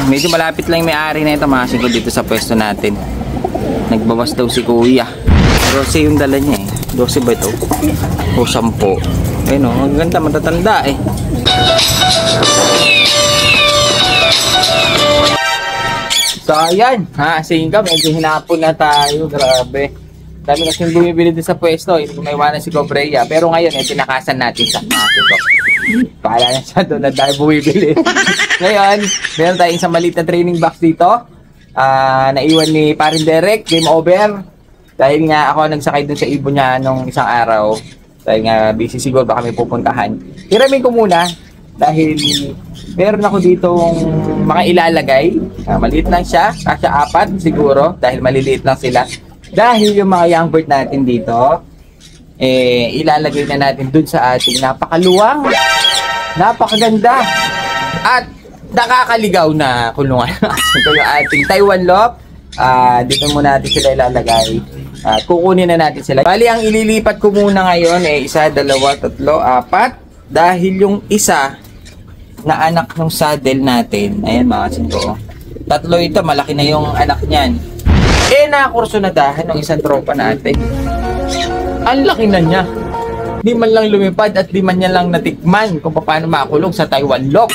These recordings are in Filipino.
Medyo malapit lang yung may-ari na ito mga siguro dito sa pwesto natin. Nagbawas daw si kuya. 12 yung dala niya eh. 12 ba ito? O 10. Ayun o, ang ganda, matatanda eh. So ayan, ha, singka, medyo hinapon na tayo, grabe. Dami kasing bumibili din sa pwesto, hindi may iwanan si Cobreya. Pero ngayon, eh, tinakasan natin sa market ko. Paala na siya doon na tayo bumibili. Ngayon, meron tayong isang maliit na training box dito. Naiwan ni Parin Derek, game over. Dahil nga ako nagsakay dun sa ibon niya nung isang araw. Dahil nga busy siguro, baka may pupuntahan. Hiramin ko muna, dahil meron ako ditong mga ilalagay. Maliit lang siya, kasya 4 siguro, dahil maliliit lang sila. Dahil yung mga young bird natin dito, ilalagay na natin dun sa ating napakaluwang, napakaganda, at nakakaligaw na kulungan. So yung ating Taiwan Lop, dito muna natin sila ilalagay. Kukunin na natin sila. Bali, ang ililipat ko muna ngayon, 1, 2, 3, 4. Dahil yung isa na anak ng saddle natin, ayan mga sinto, 3 ito, malaki na yung anak niyan. Nakakurso na dahil ng isang tropa natin. Ang laki na niya. Di man lang lumipad at di man niya lang natikman kung paano makulong sa Taiwan Lop.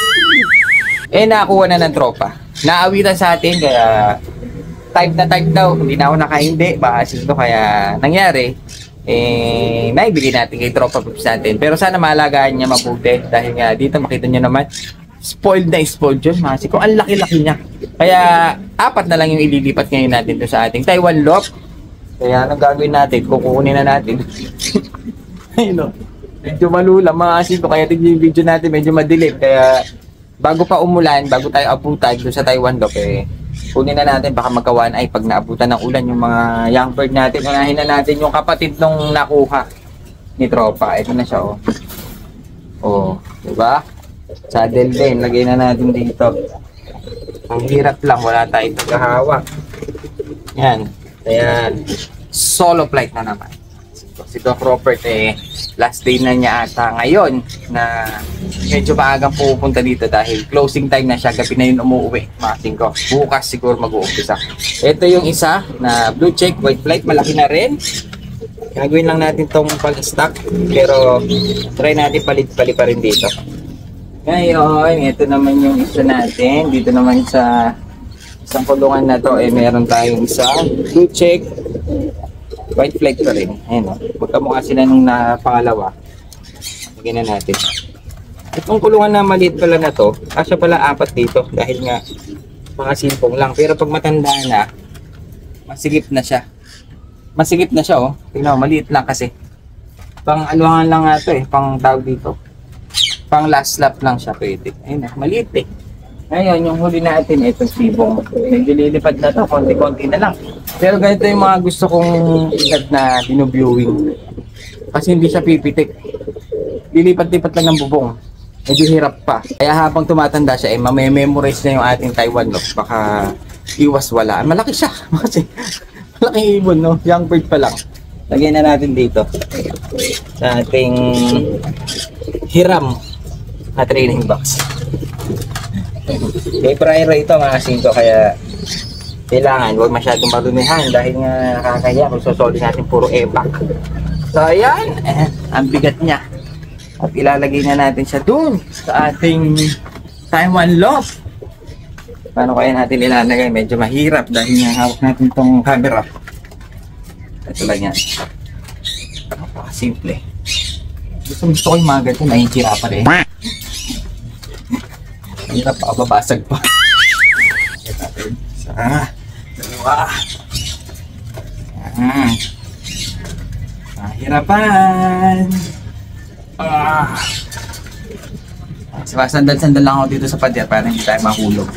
Nakakuha na ng tropa. Naawitan sa atin, kaya type na type daw. Hindi na ako nakahindi. Baasin ko, kaya nangyari. Naibigay natin kay tropa pips natin. Pero sana maalagaan niya mabuti. Dahil nga dito makita niyo naman, spoiled na spoiled yun. Masi ko, ang laki-laki niya. Kaya 4 na lang yung ililipat ngayon natin to sa ating Taiwan Lop. Kaya anong gagawin natin? Kukunin na natin. Ayun o. Medyo malula mga asin ko. Kaya tignan yung video natin medyo madilim. Kaya bago pa umulan, bago tayo abutan doon sa Taiwan Lop, kunin na natin. Baka magkawan ay pag naabutan ng ulan yung mga young bird natin. Unahin na natin yung kapatid nung nakuha ni tropa. Ito na siya o. O, diba? Saddle din. Lagay na natin dito. Ang hirap lang, wala tayong naghahawak. Yan. Ayan. Solo flight na naman. Si Doc Robert last day na niya ata ngayon na medyo maagang pupunta dito dahil closing time na siya. Gabi na yun umuwi. Masin ko. Bukas siguro mag-uumpisa. Ito yung isa na blue check, white flight. Malaki na rin. Gagawin lang natin tong pag-stock. Pero try natin palit-palit pa rin dito. Ngayon, ito naman yung isa natin. Dito naman sa isang kulungan na to, meron tayong isa blue check, white flag pa rin. Ayan o. Magkamukha sila nung pangalawa. Lagyan na natin. Itong kulungan na maliit pala na to, kasya pala 4 dito. Dahil nga, mga simpong lang. Pero pag matanda na, masigip na siya. Masigip na siya o. Tingnan mo, maliit lang kasi. Pang aluhangan lang nga ito pang tawag dito. Pang last lap lang siya pwede. Ayun na, maliit Ngayon, yung huli natin, itong sibong. Medyo lilipad na to, konti-konti na lang. Pero ganito yung mga gusto kong ikat na binuviewing. Kasi hindi siya pipitik. Lilipat-lipat lang ng bubong. Medyo hirap pa. Kaya habang tumatanda siya, mamememorize na yung ating Taiwan Lop. Baka iwas wala. Malaki siya. Kasi malaking ibon, no? Young bird pa lang. Lagyan na natin dito. Sa ating hiram na training box. May prior ito mga asin ko, kaya kailangan huwag masyadong marumihan dahil nga nakakaya kung sosoli natin puro epak. So ayan, ang bigat niya. At ilalagay na natin siya dun sa ating Taiwan Lop. Paano kaya natin ilalagay? Medyo mahirap dahil nga hawak natin itong camera. Ito lang yan. Napaka-simple. Gusto ko yung mga ganito, nahihirapan hirap pa, babasag pa. Isa, dalawa. Hirapan. Sandal-sandal lang ako dito sa pader para hindi tayo mahulog.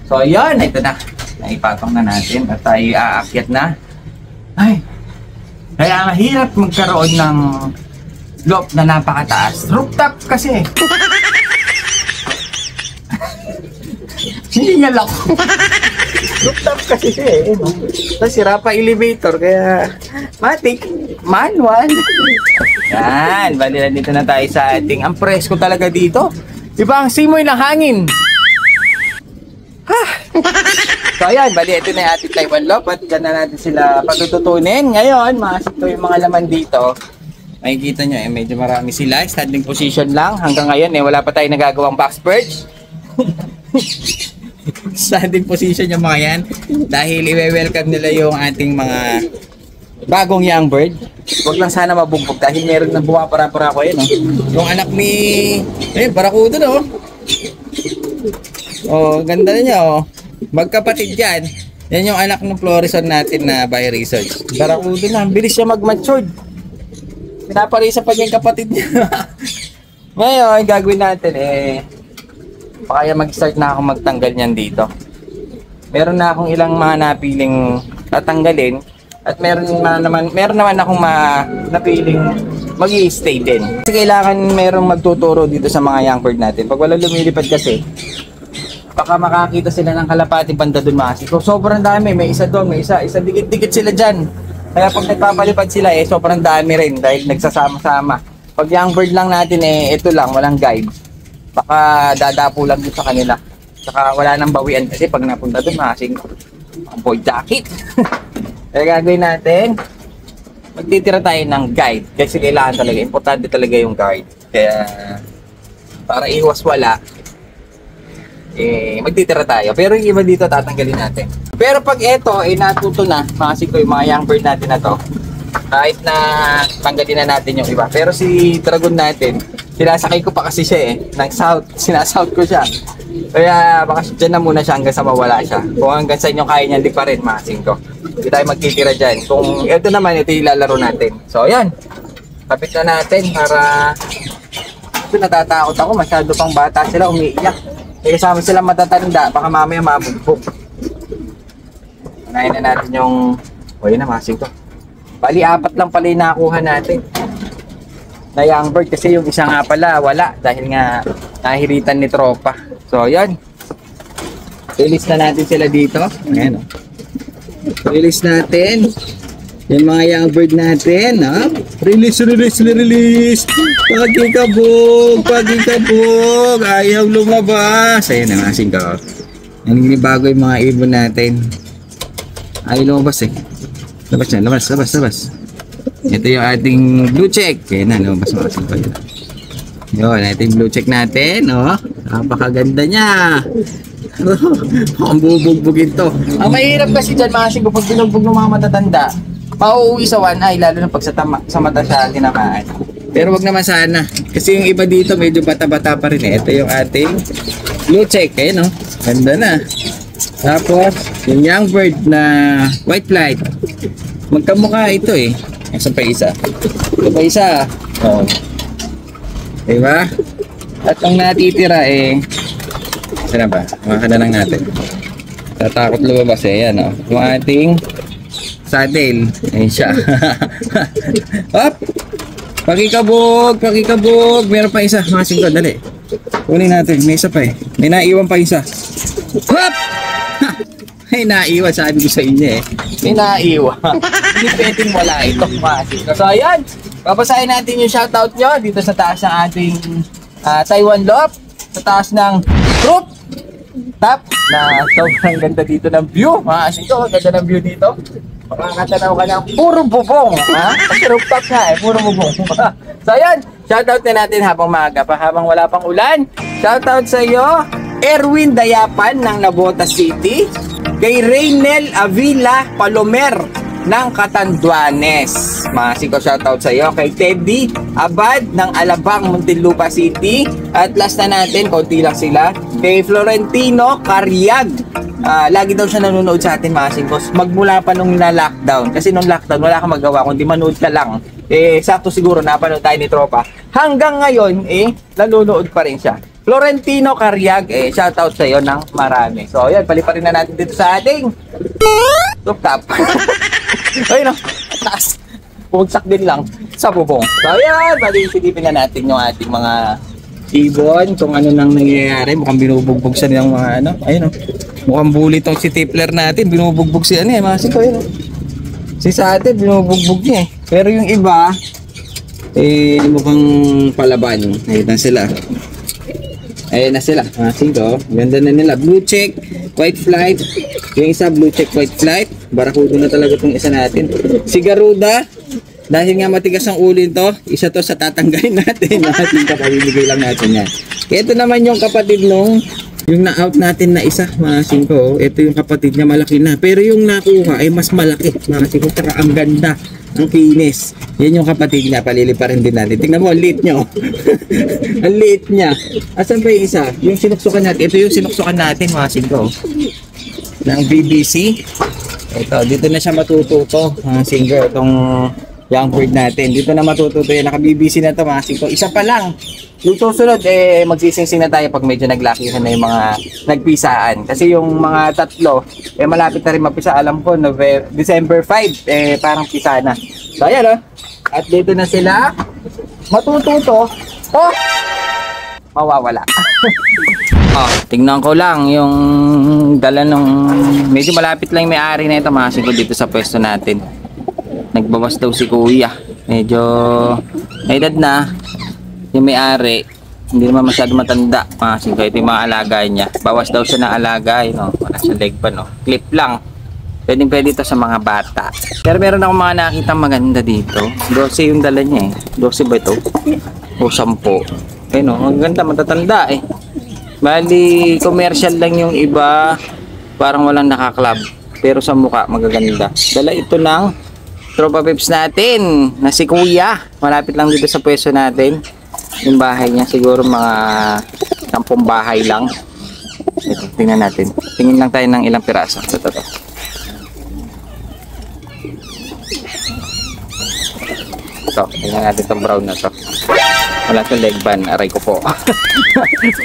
So ayan, ito na. Naipatong na natin at tayo aakyat na. Ay, kaya mahirap magkaroon ng loop na napakataas. Rooftop kasi. Hiningal ako. Rooftop kasi siya Tapos sira pa elevator kaya matik, manual. Yan, bali na dito na tayo sa ating, ang presko talaga dito. Diba ang simoy ng hangin? Ha! So ayan, bali ito na yung ating Taiwan Lop at dyan na natin sila patututunin. Ngayon, makasito yung mga laman dito. Makikita nyo medyo marami sila. Standing position lang. Hanggang ngayon wala pa tayo nagagawang box purge. Standing position yung mga yan. Dahil i-welcome nila yung ating mga bagong young bird. Huwag lang sana mabugbog dahil meron na bumapara-para ko yun. Yung anak ni... barakudo no. Ganda na niya Magkapatid yan. Yan yung anak ng Florison natin na by research. Barakudo na. Bilis siya mag-matured. Pinaparisa pa niya yung kapatid niya. Ngayon, gagawin natin kaya mag-start na ako magtanggal niyan dito. Meron na akong ilang mga napiling tatanggalin. At meron naman akong napiling mag-i-stay din. Kasi kailangan merong magtuturo dito sa mga young bird natin. Pag wala lumilipad kasi, baka makakita sila ng kalapati banda dun kasi. So, sobrang dami. May isa doon, may isa dikit-dikit sila dyan. Kaya pag nagpapalipad sila sobrang dami rin dahil nagsasama-sama. Pag young bird lang natin ito lang, walang guide. Baka dadapo lang dito sa kanila. Saka wala nang bawian kasi pag napunta dun, masing boy jacket. Kaya gagawin natin, magtitira tayo ng guide. Kasi kailangan talaga, importante talaga yung guide. Kaya, para iwas wala, magtitira tayo. Pero yung iba dito, tatanggalin natin. Pero pag ito, natuto na, makasig ko yung mga young bird natin na to, kahit na tanggalin na natin yung iba. Pero si Dragon natin, sinasakay ko pa kasi siya ng south. Sinasouth ko siya. Kaya baka dyan na muna siya hanggang sa mawala siya. Kung hanggang sa inyo kaya niya, di pa rin, makasig ko. Hindi tayo magtitira dyan. Kung ito naman, ito yung lalaro natin. So, ayan. Kapit na natin para... Ito, natatakot ako. Masyado pang bata sila, umiiyak. Kaya kasama sila matatanda. Baka mamaya mabugbog. Unahin na natin yung... O, yun na, masing to. Bali, 4 lang pala yung nakuha natin. Na young bird. Kasi yung isa nga pala, wala. Dahil nga, nahiritan ni tropa. So, ayan. Release na natin sila dito. Ayan, release natin yung mga young bird natin, release. Pagkikabog, ayaw lumabas. Ayan na, masing ka. Naninibago yung mga ibon natin. Ayaw lumabas labas yan, labas. Ito yung ating blue check. Ayan na, lumabas masing ka. Yun, ating blue check natin, napakaganda niya. Ang bubugbugin to. Ang mahirap kasi dyan, masing pag binugbog ng mga matatanda, pauuwi sa one eye, lalo na pag sa mata siya tinamaan. Pero wag naman sana. Kasi yung iba dito, medyo bata-bata pa rin Ito yung ating blue check. Ayan ganda na. Tapos, yung young bird na white flight. Magkamukha ito Isa pa isa. Ito pa isa. Diba? At ang natitira saan ba? Maka na lang natin. Tatakot lumabas yan yung ating saddle. Ayun siya. Hop! Pakikabog! Meron pa isa. Masing ko, dali. Kunin natin. May isa pa May naiwan pa isa. Hop! May naiwan, sabi ko sa inyo May naiwan. Hindi pwedeng wala ito. Masing ko. So ayan. Babasahin natin yung shoutout nyo dito sa taas ng ating Taiwan Lop. Sa taas ng group top na sobrang ganda dito ng view. Ito, ganda ng view dito. Makakatanaw ka ng puro bubong. Kasi rooftop nga puro bubong. So ayan, shoutout na natin habang maaga pa, habang wala pang ulan. Shoutout sa iyo, Erwin Dayapan ng Navotas City. Kay Reynel Avila Palomer ng Catanduanes. Masiko shoutout sa iyo. Kay Teddy Abad ng Alabang, Muntinlupa City. At last na natin, konti lang sila. Kay Florentino Cariag. Lagi daw siya nanonood sa atin, mga singkos. Magmula pa nung na-lockdown. Kasi nung lockdown, wala kang magawa kundi manood ka lang. Sakto siguro napanood tayo ni Tropa. Hanggang ngayon, nanonood pa rin siya. Florentino Cariag, shoutout sa iyo ng marami. So, ayan, paliparin na natin dito sa ating rooftop. Ayun taas. Pugsak din lang sa bubong. So, ayan, pag-iisipin na natin yung ating mga ibon, kung ano nang nangyayari. Mukhang binubugbog siya ng mga ayun mukhang bully tong si Tipler natin. Binubugbog siya mga siko, si sa atin, binubugbog niya Pero yung iba, mukhang palaban. Ayun na sila. Ayun na sila. Siko, ganda na nila. Blue check. white flight. Yung isa, blue check white flight. Barakudo na talaga itong isa natin. Si Garuda, dahil nga matigas ang ulin to, isa to sa tatanggalin natin. Natin kapabibigay lang natin yan. Ito naman yung kapatid nung, yung na-out natin na isa, mga singko. Ito yung kapatid niya, malaki na. Pero yung nakuha ay mas malaki, mga singko. Tsaka ang ganda, ang kinis. Yan yung kapatid niya, palilipa rin din natin. Tingnan mo, ang liit niya. Ang liit niya. Asan pa yung isa? Yung sinuksukan natin. Ito yung sinuksukan natin, mga singko. Ng BBC. Ito, dito na siya matututo, mga singko. Itong young bird natin. Dito na matututo yan. Naka-BBC na to, mga singko. Isa pa lang. Yung susunod, magsisingsing na tayo pag medyo naglakihan na yung mga nagpisaan. Kasi yung mga tatlo, malapit na rin mapisa. Alam ko, December 5, parang pisa na. So, ayan, oh. At dito na sila matututo. Oh! Mawawala. Oh, tingnan ko lang yung dala ng medyo malapit lang yung may-ari na ito, mga singko, dito sa pwesto natin. Nagbawas daw si kuya. Medyo may edad na yung may-ari. Hindi naman masyado matanda, mga singko. Ito yung mga alaga niya. Bawas daw siya ng alaga, no? Wala siya leg pa, no? Clip lang. Pwede ito sa mga bata. Pero meron akong mga nakita maganda dito. 12 yung dala niya, 12 ba ito? O 10. Ayun, no? Ang ganda, matatanda, Bali, commercial lang yung iba. Parang walang nakaklab. Pero sa mukha, magaganda. Dala ito ng tropa peeps natin na si kuya. Malapit lang dito sa pwesto natin. Yung bahay niya, siguro mga 10 bahay lang. Ito, tingnan natin. Tingin lang tayo ng ilang piraso. Ito. Ito, tingnan natin itong brown na to. Wala itong leg band. Aray ko po.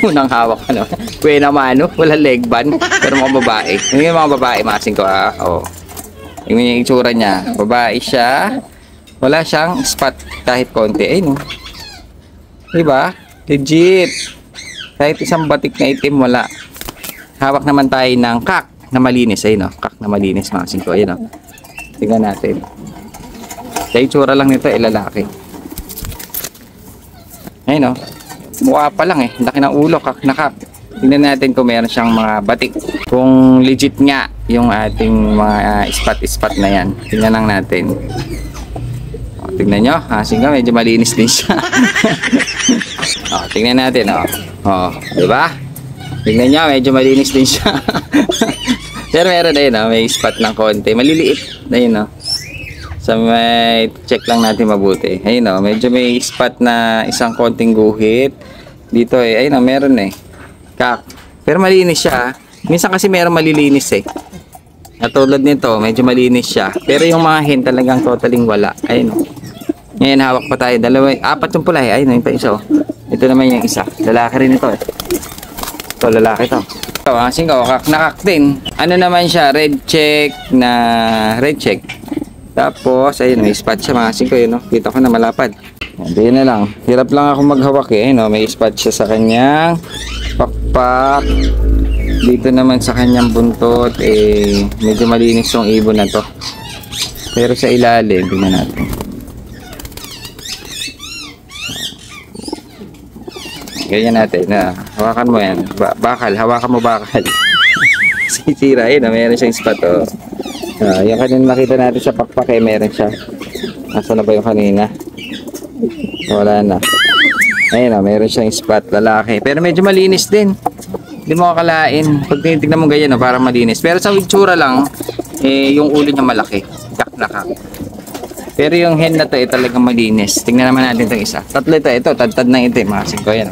Unang hawak, ano. Kuya naman, no? Wala leg band. Pero mga babae. Yung mga babae, masing ko, oh. Yung itsura niya. Babae siya. Wala siyang spot kahit konti. Ay, no. Diba? Legit. Kahit isang batik na itim, wala. Hawak naman tayo ng kak na malinis. Ayun, no. Kak na malinis, mga singko. Ayun, no. Tingnan natin. Kaya itsura lang nito, lalaki. Ayun, no. Mukha pa lang, laki ng ulo, kak na kak. Tingnan natin kung meron siyang mga batik. Kung legit nga yung ating mga spot na yan. Tingnan lang natin. O, tingnan nyo. Singko, medyo malinis din siya. O, tingnan natin. O, diba? Tingnan nyo, medyo malinis din siya. Pero meron ayun, may spot ng konti. Maliliit. Ayun, so may check lang natin mabuti. Ayun, medyo may spot na isang konting guhit. Dito ayun, meron kak. Pero malinis siya. Minsan kasi meron malilinis Katulad nito, medyo malinis siya. Pero yung mga hen talagang totaling wala. Ayun, ngayon hawak pa tayo. 4 yung pula Ayun, yung pa isa Ito naman yung isa. Lalaki rin ito Ito, lalaki to. Ito, singko, kak na kak din. Ano naman siya? Red check. Tapos, ayun, may spot siya, mga singko, yun, Kita ko na malapad. Hindi na lang. Hirap lang ako maghawak, May spot siya sa kanyang pakpak. Dito naman sa kanyang buntot, medyo malinis yung ibon na to. Pero sa ilalim, tingnan natin. Ganyan natin, hawakan mo yan. Bakal, hawakan mo bakal. Sisira, meron siyang spot, yung kanina nakita natin sa pakpak, meron siya. Nasa na ba yung kanina? Wala na. Ayun, meron siyang spot, lalaki. Pero medyo malinis din. Hindi mo akalain. Pag tinitignan mo ganyan, parang malinis. Pero sa itsura lang, yung ulo niya malaki. Kak na kak. Pero yung hen na to, talagang malinis. Tingnan naman natin itong isa. Tatlo ito, tad-tad ng itim. Mga singko, yan.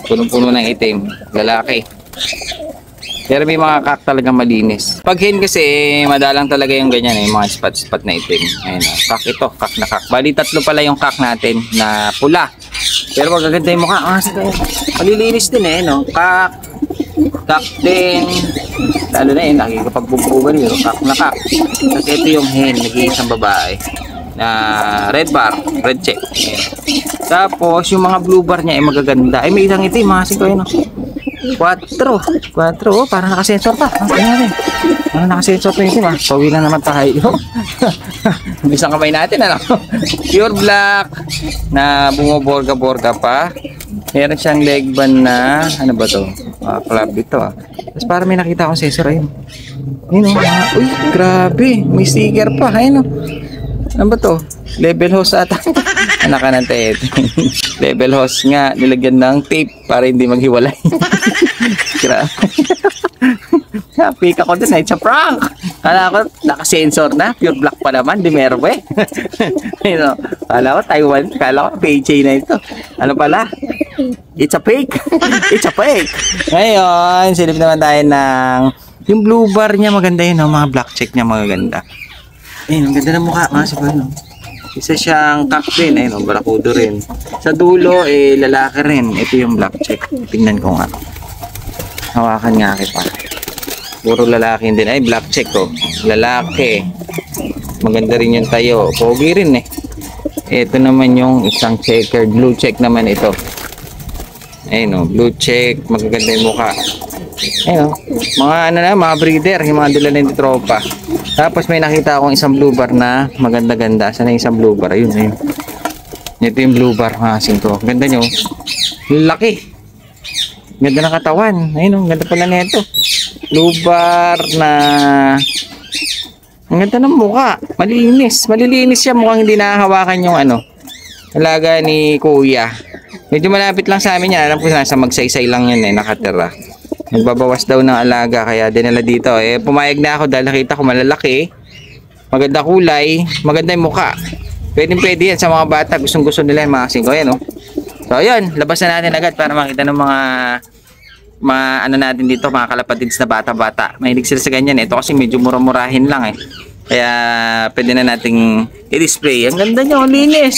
Punong-puno ng itim. Lalaki. Pero may mga kak talagang malinis. Pag hen kasi, madalang talaga yung ganyan, yung mga spot na itim. Ayun, kak ito, kak na kak. Bali, 3 pala yung kak natin na pula. Pero magaganda yung mukha. Malilinis din kak. Kak din. Lalo na nakikipagbubugan yun. Kak na kak. Kasi ito yung hen, nag-iisang babae. Na red bar, red check. Ayan. Tapos, yung mga blue bar niya ay magaganda. Ay, may isang itim, mga singko, 4, parang nakasensor pa. Parang nakasensor pa yung pawi na naman tayo. Isang kamay natin, pure black na bumoborga-borga pa. Meron siyang leg band na, ano ba to? Club ito, Tapos para may nakita akong sensor, ayun. Ayun o. Uy, grabe. May sticker pa. Ayun o. Ano ba to? Level hose ata. Anak ka ng tete. Level hose nga. Nilagyan ng tape para hindi maghiwalay. Grabe. Fake ako dun. It's a prank. Kala ko naka-sensor na. Pure black pa naman. Di meron eh. Ayun o. Kala ko Taiwan. Kala ko PJ na ito. Ano pala? It's a fake. It's a fake. Ngayon, silip naman tayo ng yung blue bar niya. Maganda yun. Mga black check niya magaganda. Ayun, ang ganda ng mukha. Mga sabano. Isa siyang cock din. Ayun, barakudo rin. Sa dulo, lalaki rin. Ito yung black check. Tingnan ko nga. Hawakan nga kita. Puro lalaki din. Ay, black check ko. Lalaki. Maganda rin yung tayo. Pogi rin eh. Ito naman yung isang checkered. Blue check naman ito. Ayun o, blue check. Magaganda yung mukha. Ayun o. Mga ano na, mga breeder. Yung mga dala ng tropa. Tapos may nakita akong isang blue bar na maganda-ganda. Saan na yung isang blue bar? Ayun, ayun. Ito yung blue bar, mga singko. Ganda nyo. Laki. Ganda ng katawan. Ayun o, ganda pala nito. Blue bar na... Ang ganda ng mukha. Malinis. Malilinis siya. Mukhang hindi nahahawakan yung ano. Alaga ni Kuya. Medyo malapit lang sa amin yan. Alam ko nasa magsaysay lang yan nakatira. Nagbabawas daw ng alaga kaya dinala dito. Pumayag na ako dahil nakita ko malalaki. Maganda kulay. Maganda yung mukha. Pwede yan sa mga bata. Gustong gusto nila yung mga singko. Ayan, oh. So ayan, labas na natin agad para makita ng mga ano natin dito, mga kalapatids na bata-bata. Mahilig sila sa ganyan. Ito kasi medyo mura-murahin lang Kaya pwede na nating i-display. Ang ganda niya, linis.